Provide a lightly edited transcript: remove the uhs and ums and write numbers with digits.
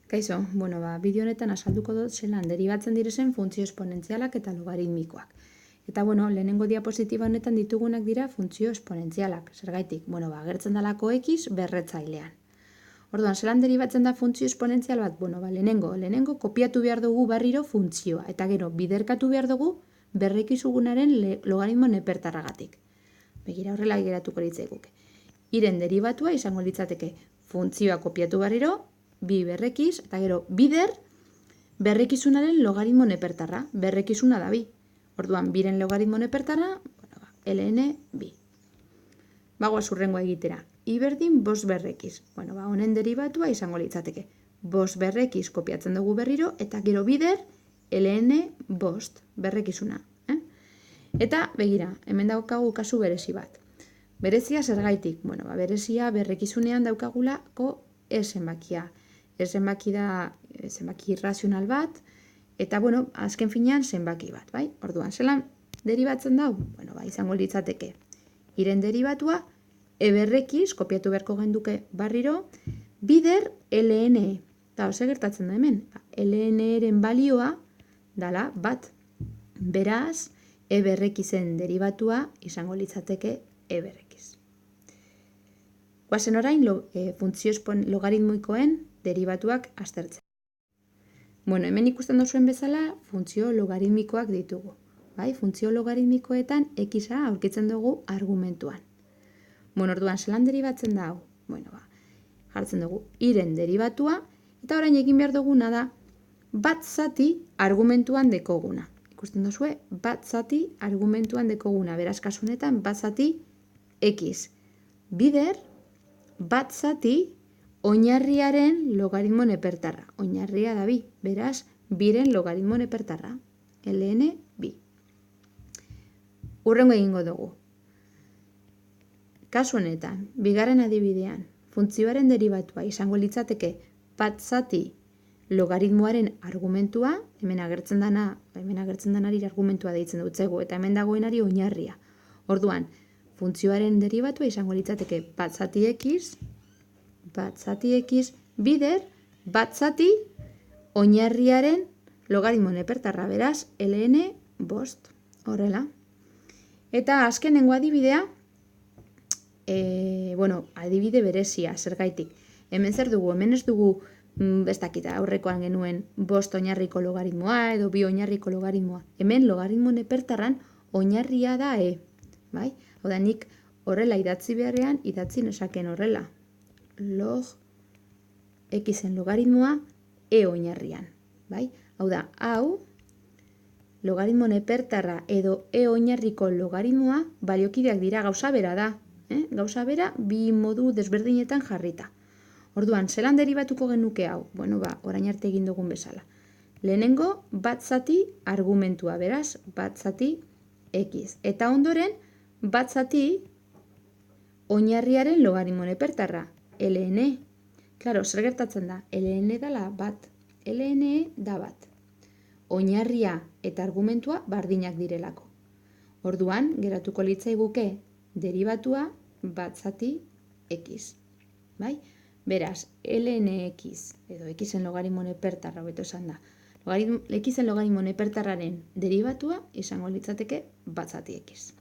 Kaixo, bideo honetan azalduko dut zelan deribatzen direzen funtzio esponentzialak eta logaritmikoak. Eta lehenengo diapositiba honetan ditugunak dira funtzio esponentzialak. Zergaitik, agertzen dalako x berretzailean. Orduan, zelan deribatzen da funtzio esponentzial bat? Lehenengo kopiatu behar dugu berriro funtzioa. Eta gero, biderkatu behar dugu berrekizugunaren logaritmo nepertarragatik. Begira, horrela geratuko litzaiguke. Iren deribatua izango litzateke funtzioa kopiatu berriro, bi berrekiz, eta gero bider berrekizunaren logaritmo nepertarra. Berrekizuna da bi. Orduan, biren logaritmo nepertarra, ln bi. Bagoaz hurrengoa egitera. I berdin bost berrekiz. Honen deribatua izango litzateke. Bost berrekiz kopiatzen dugu berriro, eta gero bider ln bost berrekizuna. Eta, begira, hemen daukagu kasu berezi bat. Berezia zergaitik? Berezia berrekizunean daukagulako zenbakia. Zenbaki da zenbaki irrazional bat, eta, azken finean zenbaki bat, bai? Orduan, zelan deribatzen dau? Izango litzateke. Iren deribatua, berrekiz, kopiatu beharko genduke barriro, bider ln. Eta, ze gertatzen da hemen? Ln-eren balioa dala bat. Beraz, berrekizen deribatua izango litzateke berrekiz. Guazen orain, funtzio logaritmikoen deribatuak aztertzen. Hemen ikusten duzuen bezala, funtzio logaritmikoak ditugu. Funtzio logaritmikoetan x-a aurkitzen dugu argumentuan. Orduan, zelan deribatzen da hau? Jartzen dugu iren deribatua, eta orain egin behar duguna da bat zati argumentuan dekoguna. Ikusten duzue, bat zati argumentuan dekoguna. Beraz, kasu honetan, bat zati x. Bider, bat zati oinarriaren logaritmo nepertarra. Oinarria da bi. Beraz, biren logaritmo nepertarra. ln bi. Hurrengo egingo dugu. Kasu honetan, bigarren adibidean, funtzioaren deribatua izango litzateke bat zati logaritmoaren argumentua, hemen agertzen denari argumentua deitzen dutzegu, eta hemen dagoenari oinarria. Orduan, funtzioaren deribatua izango litzateke bat zati x, bider bat zati oinarriaren logaritmo nepertarra, beraz, ln bost. Horrela. Eta azkenengo adibidea, adibide berezia, zergaitik. Hemen zer dugu? Hemen ez dugu, aurrekoan genuen bost oinarriko logaritmoa edo bi oinarriko logaritmoa. Hemen logaritmo nepertarran oinarria da e. Hau da, nik horrela idatzi beharrean, idatzi nezaken horrela. Log xen logaritmoa e oinarrian. Hau da, hau logaritmo nepertarra edo e oinarriko logaritmoa baliokideak dira, gauza bera da. Gauza bera bi modu desberdinetan jarrita. Orduan, zelan deribatuko genuke hau? Orain arte egin dugun bezala. Lehenengo, bat zati argumentua, beraz, bat zati x. Eta ondoren, bat zati oinarriaren logaritmo nepertarra, ln. Claro, zer gertatzen da? Ln dala bat. Ln da bat. Oinarria eta argumentua bardinak direlako. Orduan, geratuko litzaiguke deribatua bat zati x. Beraz, lnx, edo xen logaritmo nepertarra, hobeto esan da. Xen logaritmo nepertarraren deribatua izango litzateke bat zati x.